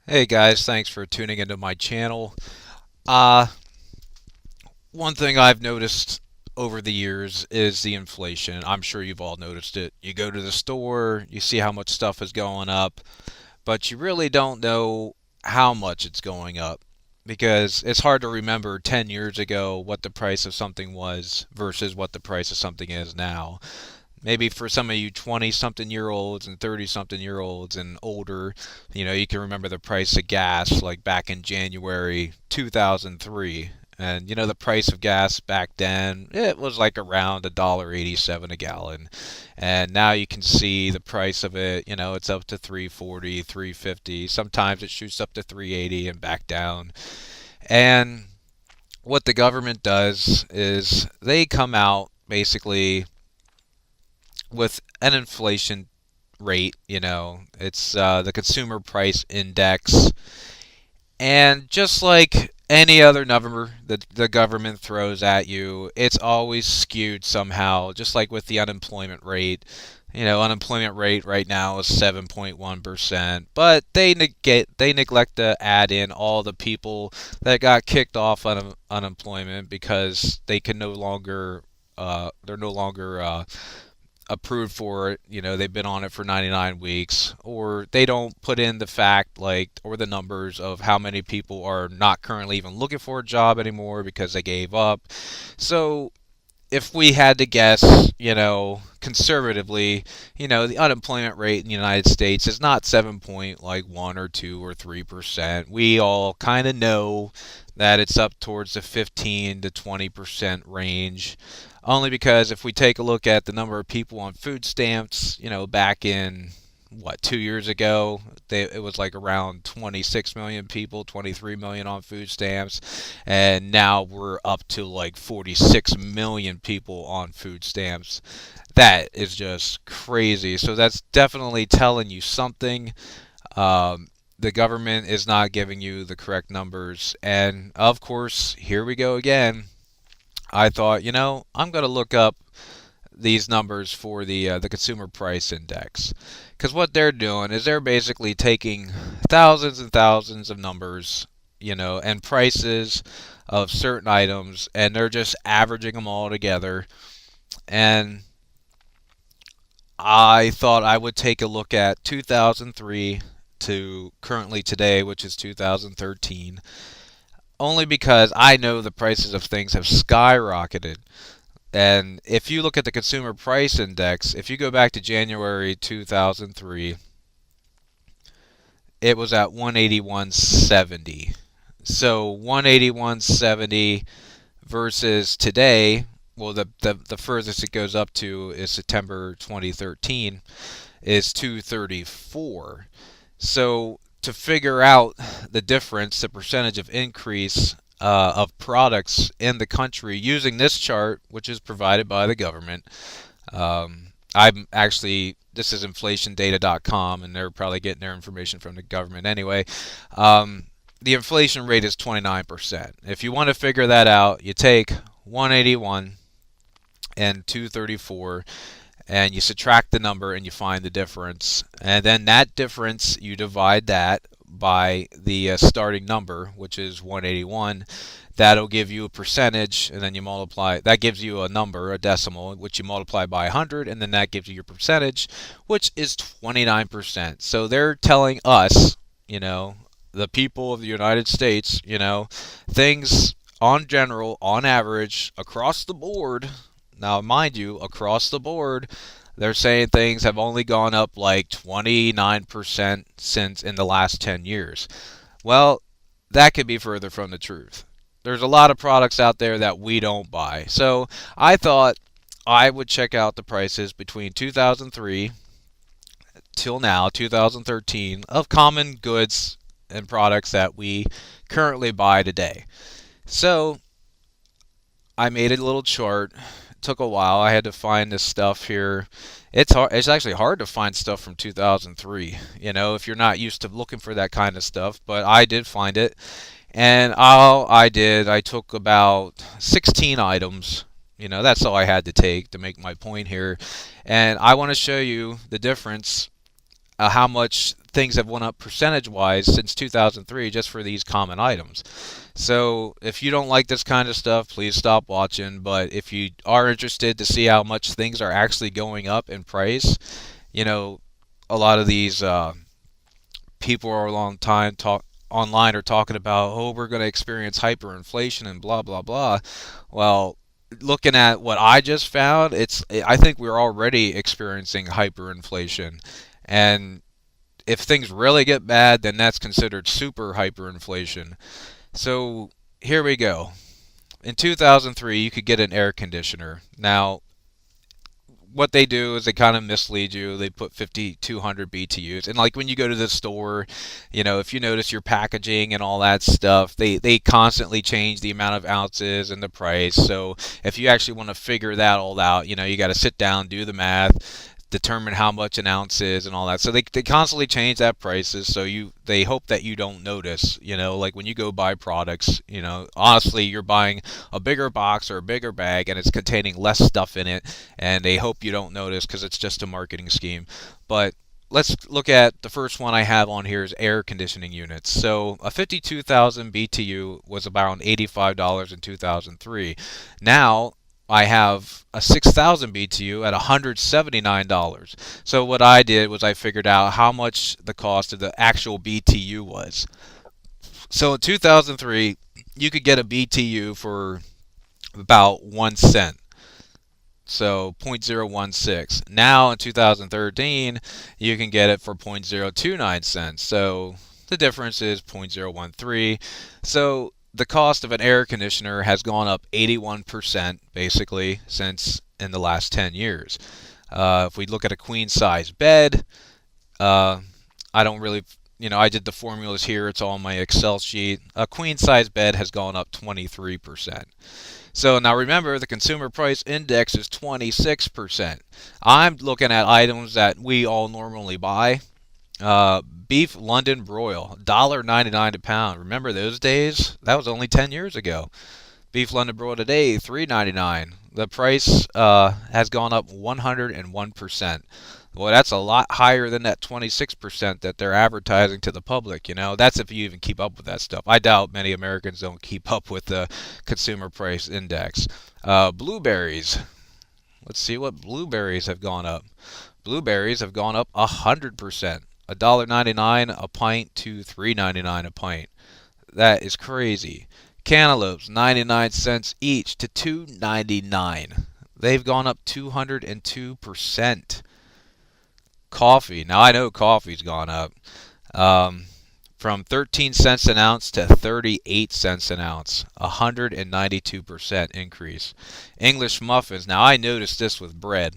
Hey guys, thanks for tuning into my channel. Uh, One thing I've noticed over the years is the inflation. I'm sure you've all noticed it. You go to the store, you see how much stuff is going up, but you really don't know how much it's going up because it's hard to remember 10 years ago what the price of something was versus what the price of something is now. Maybe for some of you 20 something year olds and 30 something year olds and older, you can remember the price of gas like back in January 2003. And the price of gas back then, it was like around $1.87 a gallon. And now you can see the price of it, it's up to 340, 350. Sometimes it shoots up to 380 and back down. And what the government does is they come out basically with an inflation rate, it's the consumer price index. And just like any other number that the government throws at you, it's always skewed somehow, just like with the unemployment rate. Unemployment rate right now is 7.1%, but they neglect to add in all the people that got kicked off unemployment because they're no longer approved for it. They've been on it for 99 weeks, or they don't put in the fact like or the numbers of how many people are not currently even looking for a job anymore because they gave up. So if we had to guess, conservatively, the unemployment rate in the United States is not 7.1 or 2 or 3%. We all kind of know that it's up towards the 15 to 20% range. Only because if we take a look at the number of people on food stamps, back in 2 years ago, it was like around 26 million people, 23 million on food stamps, and now we're up to like 46 million people on food stamps. That is just crazy. So that's definitely telling you something. The government is not giving you the correct numbers. And of course, here we go again. I thought, I'm going to look up these numbers for the consumer price index, because what they're doing is they're basically taking thousands and thousands of numbers, and prices of certain items, and they're just averaging them all together. And I thought I would take a look at 2003 to currently today, which is 2013, only because I know the prices of things have skyrocketed. And if you look at the consumer price index, if you go back to January 2003, it was at 181.70. So 181.70 versus today, well, the furthest it goes up to is September 2013, is 234. So to figure out the difference, the percentage of increase of products in the country using this chart, which is provided by the government. I'm actually, this is inflationdata.com, and they're probably getting their information from the government anyway. The inflation rate is 29%. If you want to figure that out, you take 181 and 234 and you subtract the number and you find the difference. And then that difference, you divide that by the starting number, which is 181. That'll give you a percentage, and then you multiply. That gives you a number, a decimal, which you multiply by 100, and then that gives you your percentage, which is 29%. So they're telling us, the people of the United States, things on general, on average, across the board. Now, mind you, across the board, they're saying things have only gone up like 29% since in the last 10 years. Well, that could be further from the truth. There's a lot of products out there that we don't buy. So I thought I would check out the prices between 2003 till now, 2013, of common goods and products that we currently buy today. So I made a little chart. It took a while. I had to find this stuff here. It's hard. It's actually hard to find stuff from 2003. If you're not used to looking for that kind of stuff. But I did find it, and all I did, I took about 16 items. That's all I had to take to make my point here, and I want to show you the difference how much things have went up percentage wise since 2003 just for these common items. So if you don't like this kind of stuff, please stop watching. But if you are interested to see how much things are actually going up in price, you know, a lot of these people are a long time talk online are talking about, oh, we're going to experience hyperinflation and blah blah blah. Well, looking at what I just found, I think we're already experiencing hyperinflation, and if things really get bad, then that's considered super hyperinflation. So here we go. In 2003, you could get an air conditioner. Now, what they do is they kind of mislead you. They put 5,200 BTUs. And like when you go to the store, if you notice your packaging and all that stuff, they constantly change the amount of ounces and the price. So if you actually want to figure that all out, you got to sit down, do the math, determine how much an ounce is and all that. So they constantly change that prices. So they hope that you don't notice. Like when you go buy products, honestly, you're buying a bigger box or a bigger bag and it's containing less stuff in it, and they hope you don't notice because it's just a marketing scheme. But let's look at the first one I have on here is air conditioning units. So a 52,000 BTU was around $85 in 2003. Now I have a 6,000 BTU at $179. So what I did was I figured out how much the cost of the actual BTU was. So in 2003, you could get a BTU for about 1 cent. So 0.016. Now in 2013, you can get it for 0.029 cents. So the difference is 0.013. So the cost of an air conditioner has gone up 81% basically since in the last 10 years. If we look at a queen size bed, I don't really, I did the formulas here. It's all on my Excel sheet. A queen size bed has gone up 23%. So now remember, the consumer price index is 26%. I'm looking at items that we all normally buy. Beef London broil, $1.99 a pound. Remember those days? That was only 10 years ago. Beef London broil today, $3.99. The price has gone up 101%. Well, that's a lot higher than that 26% that they're advertising to the public. That's if you even keep up with that stuff. I doubt many Americans don't keep up with the consumer price index. Blueberries. Let's see what blueberries have gone up. Blueberries have gone up 100%. $1.99 a pint to $3.99 a pint. That is crazy. Cantaloupes, 99 cents each to $2.99. They've gone up 202%. Coffee. Now I know coffee's gone up. From 13 cents an ounce to 38 cents an ounce. 192% increase. English muffins. Now I noticed this with bread.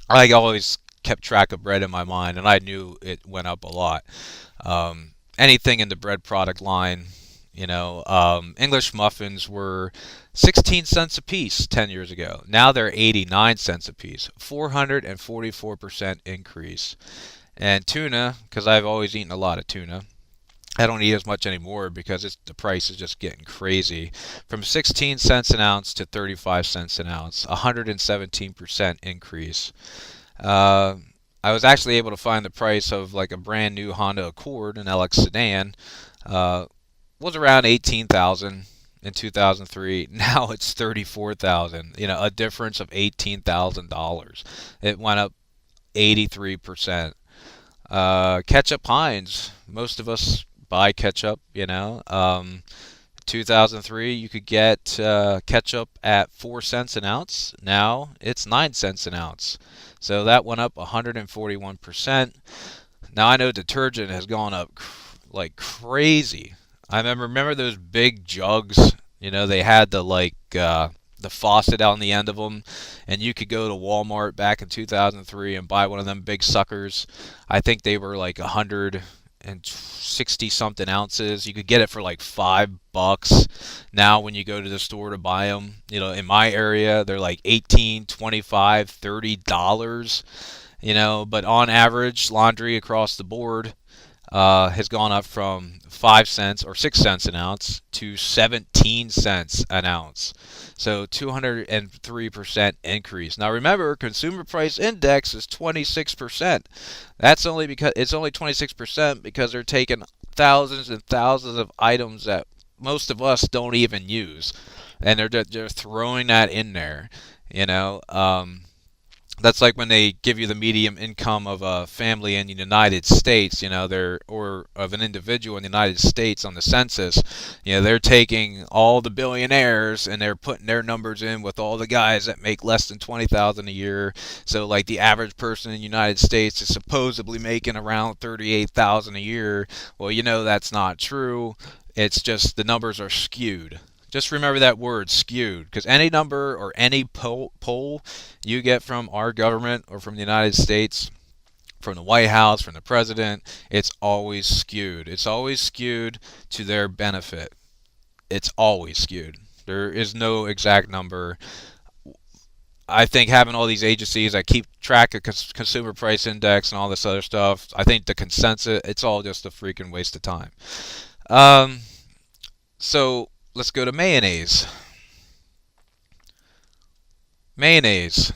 I always kept track of bread in my mind, and I knew it went up a lot. Anything in the bread product line, English muffins were 16 cents a piece 10 years ago. Now they're 89 cents a piece. 444% increase. And tuna, because I've always eaten a lot of tuna, I don't eat as much anymore because the price is just getting crazy. From 16 cents an ounce to 35 cents an ounce, 117% increase. I was actually able to find the price of like a brand new Honda Accord, an LX sedan, was around 18,000 in 2003. Now it's 34,000. A difference of $18,000. It went up 83%. Ketchup Heinz. Most of us buy ketchup. 2003, you could get ketchup at 4 cents an ounce. Now it's 9 cents an ounce. So that went up 141%. Now I know detergent has gone up like crazy. I remember those big jugs. They had the faucet out on the end of them, and you could go to Walmart back in 2003 and buy one of them big suckers. I think they were like 160 something ounces. You could get it for like $5. Now when you go to the store to buy them, in my area they're like 18, 25, $30. But on average, laundry across the board, has gone up from 5 cents or 6 cents an ounce to 17 cents an ounce. So 203% increase. Now remember, consumer price index is 26%. That's only because it's only 26% because they're taking thousands and thousands of items that most of us don't even use, and they're throwing that in there. You know, that's like when they give you the median income of a family in the United States, they're or of an individual in the United States on the census. They're taking all the billionaires and they're putting their numbers in with all the guys that make less than 20,000 a year. So like the average person in the United States is supposedly making around 38,000 a year. Well, that's not true. It's just the numbers are skewed. Just remember that word, skewed, because any number or any poll you get from our government or from the United States, from the White House, from the president, it's always skewed. It's always skewed to their benefit. It's always skewed. There is no exact number. I think having all these agencies that keep track of consumer price index and all this other stuff, I think the consensus, it's all just a freaking waste of time. Um, so let's go to mayonnaise. Mayonnaise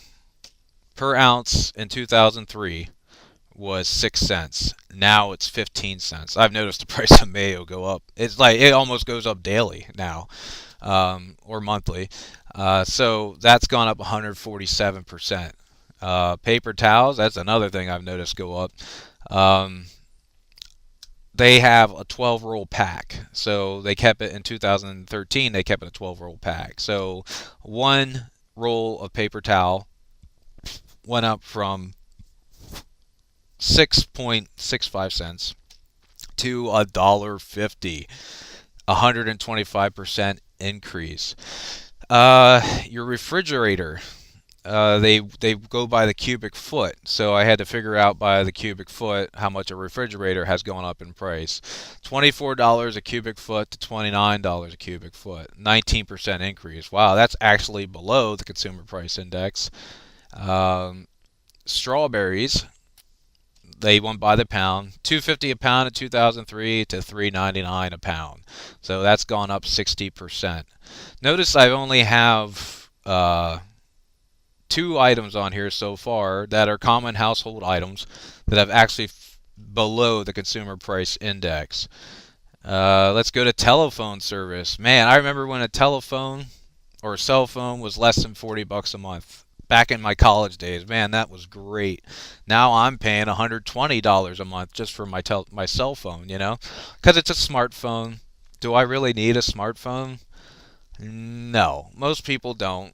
per ounce in 2003 was 6 cents. Now it's 15 cents. I've noticed the price of mayo go up. It's like it almost goes up daily now, or monthly. So that's gone up 147%. Paper towels, that's another thing I've noticed go up. Um, they have a 12 roll pack. So they kept it in 2013, they kept it a 12 roll pack. So one roll of paper towel went up from 6.65 cents to $1.50, 125% increase. Your refrigerator, they go by the cubic foot, so I had to figure out by the cubic foot how much a refrigerator has gone up in price. $24 a cubic foot to $29 a cubic foot, 19% increase. Wow, that's actually below the consumer price index. Strawberries, they went by the pound, $2.50 a pound in 2003 to $3.99 a pound. So that's gone up 60%. Notice I only have two items on here so far that are common household items that have actually below the consumer price index. Let's go to telephone service. Man, I remember when a telephone or a cell phone was less than $40 a month. Back in my college days, man, that was great. Now I'm paying $120 a month just for my cell phone, because it's a smartphone. Do I really need a smartphone? No, most people don't.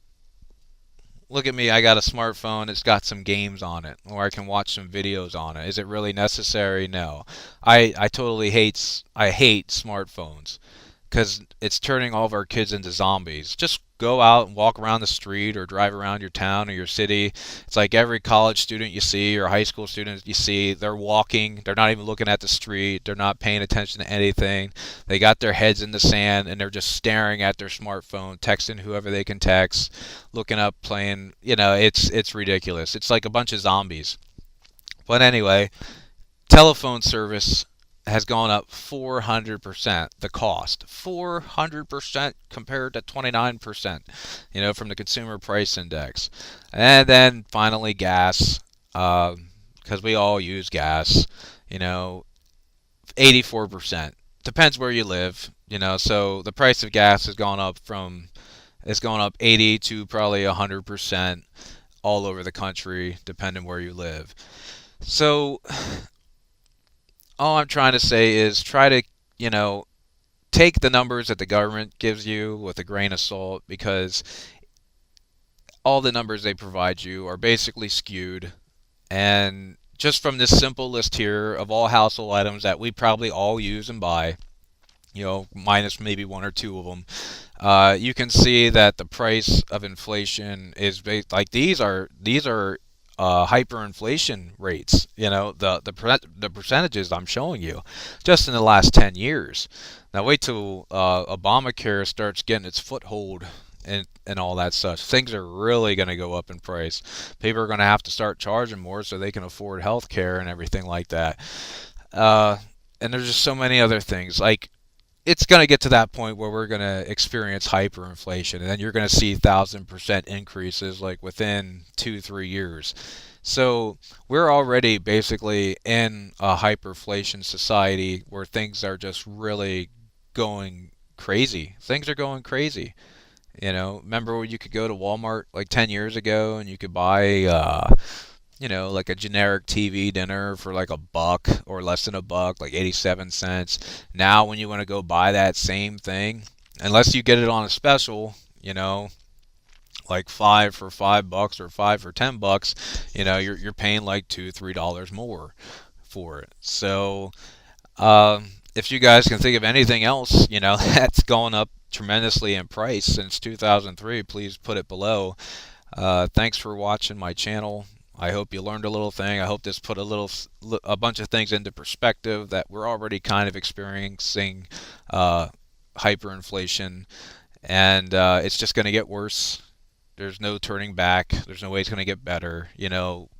Look at me, I got a smartphone, it's got some games on it, or I can watch some videos on it. Is it really necessary? No. I hate smartphones because it's turning all of our kids into zombies. Just go out and walk around the street or drive around your town or your city. It's like every college student you see or high school student you see, they're walking, they're not even looking at the street, they're not paying attention to anything. They got their heads in the sand and they're just staring at their smartphone, texting whoever they can text, looking up, playing, it's ridiculous. It's like a bunch of zombies. But anyway, telephone service has gone up 400%. The cost 400% compared to 29%, from the consumer price index. And then finally gas, because we all use gas, 84%. Depends where you live, so the price of gas has gone up it's gone up 80 to probably 100% all over the country, depending where you live. So all I'm trying to say is try to, take the numbers that the government gives you with a grain of salt, because all the numbers they provide you are basically skewed. And just from this simple list here of all household items that we probably all use and buy, minus maybe one or two of them, you can see that the price of inflation is based, like these are hyperinflation rates. The percentages I'm showing you just in the last 10 years. Now wait till Obamacare starts getting its foothold and all that stuff. Things are really going to go up in price. People are going to have to start charging more so they can afford health care and everything like that. And there's just so many other things. Like, it's going to get to that point where we're going to experience hyperinflation, and then you're going to see 1,000% increases like within 2-3 years. So we're already basically in a hyperinflation society where things are just really going crazy. Things are going crazy. Remember when you could go to Walmart like 10 years ago and you could buy like a generic TV dinner for like a buck or less than a buck, like 87 cents. Now, when you want to go buy that same thing, unless you get it on a special, like five for $5 or five for $10, you're paying like $2-3 more for it. So, if you guys can think of anything else, that's gone up tremendously in price since 2003, please put it below. Thanks for watching my channel. I hope you learned a little thing. I hope this put a bunch of things into perspective that we're already kind of experiencing hyperinflation, and it's just going to get worse. There's no turning back. There's no way it's going to get better.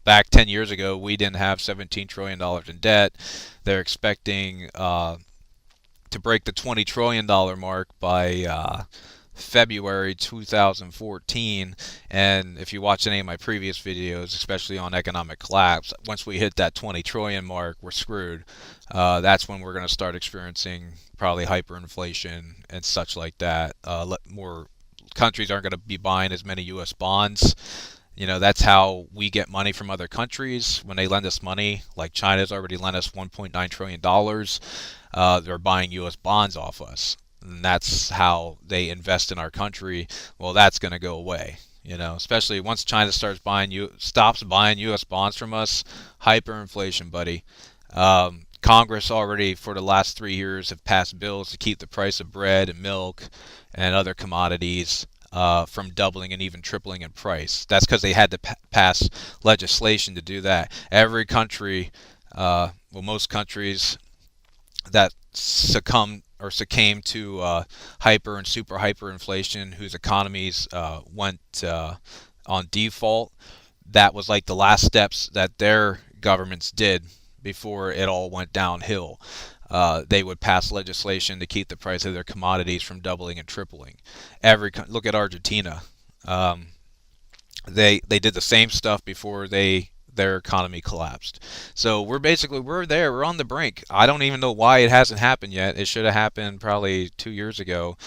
Back 10 years ago, we didn't have $17 trillion in debt. They're expecting to break the $20 trillion mark by February 2014. And if you watch any of my previous videos, especially on economic collapse, once we hit that 20 trillion mark, we're screwed. That's when we're going to start experiencing probably hyperinflation and such like that. More countries aren't going to be buying as many U.S. bonds. That's how we get money from other countries when they lend us money. Like China's already lent us $1.9 trillion. They're buying U.S. bonds off us. And that's how they invest in our country. Well, that's going to go away. Especially once China stops buying U.S. bonds from us, hyperinflation, buddy. Congress already, for the last 3 years, have passed bills to keep the price of bread and milk and other commodities from doubling and even tripling in price. That's because they had to pass legislation to do that. Every country, most countries that succumbed to hyper and super hyperinflation, whose economies went on default, that was like the last steps that their governments did before it all went downhill. They would pass legislation to keep the price of their commodities from doubling and tripling. Look at Argentina. They did the same stuff before their economy collapsed. So we're there. We're on the brink. I don't even know why it hasn't happened yet. It should have happened probably 2 years ago.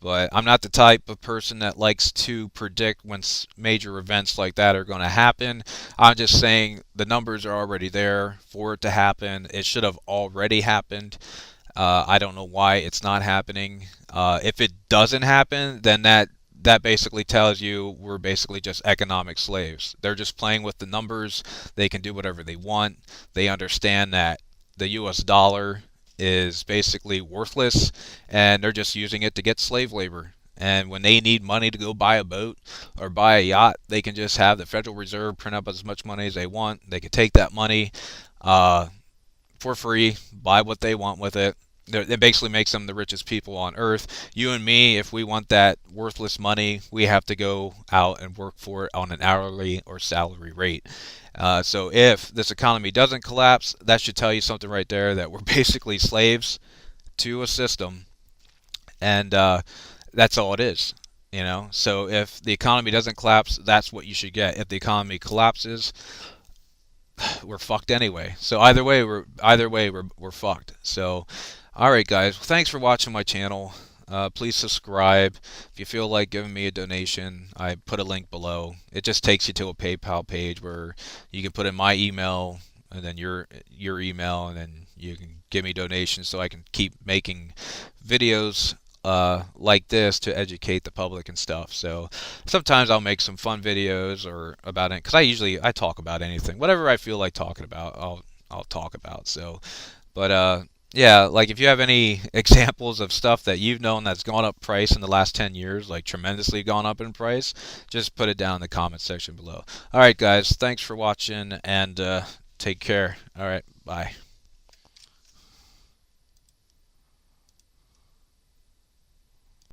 But I'm not the type of person that likes to predict when major events like that are going to happen. I'm just saying the numbers are already there for it to happen. It should have already happened. I don't know why it's not happening. If it doesn't happen, then that basically tells you we're basically just economic slaves. They're just playing with the numbers. They can do whatever they want. They understand that the US dollar is basically worthless, and they're just using it to get slave labor. And when they need money to go buy a boat or buy a yacht, they can just have the Federal Reserve print up as much money as they want. They can take that money for free, buy what they want with it. It basically makes them the richest people on earth. You and me, if we want that worthless money, we have to go out and work for it on an hourly or salary rate. So if this economy doesn't collapse, that should tell you something right there, that we're basically slaves to a system, and that's all it is. So if the economy doesn't collapse, that's what you should get. If the economy collapses, we're fucked anyway. So either way we're fucked. So all right, guys, thanks for watching my channel. Please subscribe. If you feel like giving me a donation, I put a link below. It just takes you to a PayPal page where you can put in my email and then your email, and then you can give me donations so I can keep making videos like this to educate the public and stuff. So sometimes I'll make some fun videos or about it, because I talk about anything, whatever I feel like talking about, I'll talk about. So, but yeah, like if you have any examples of stuff that you've known that's gone up price in the last 10 years, like tremendously gone up in price, just put it down in the comment section below. All right, guys, thanks for watching, and take care. All right, bye.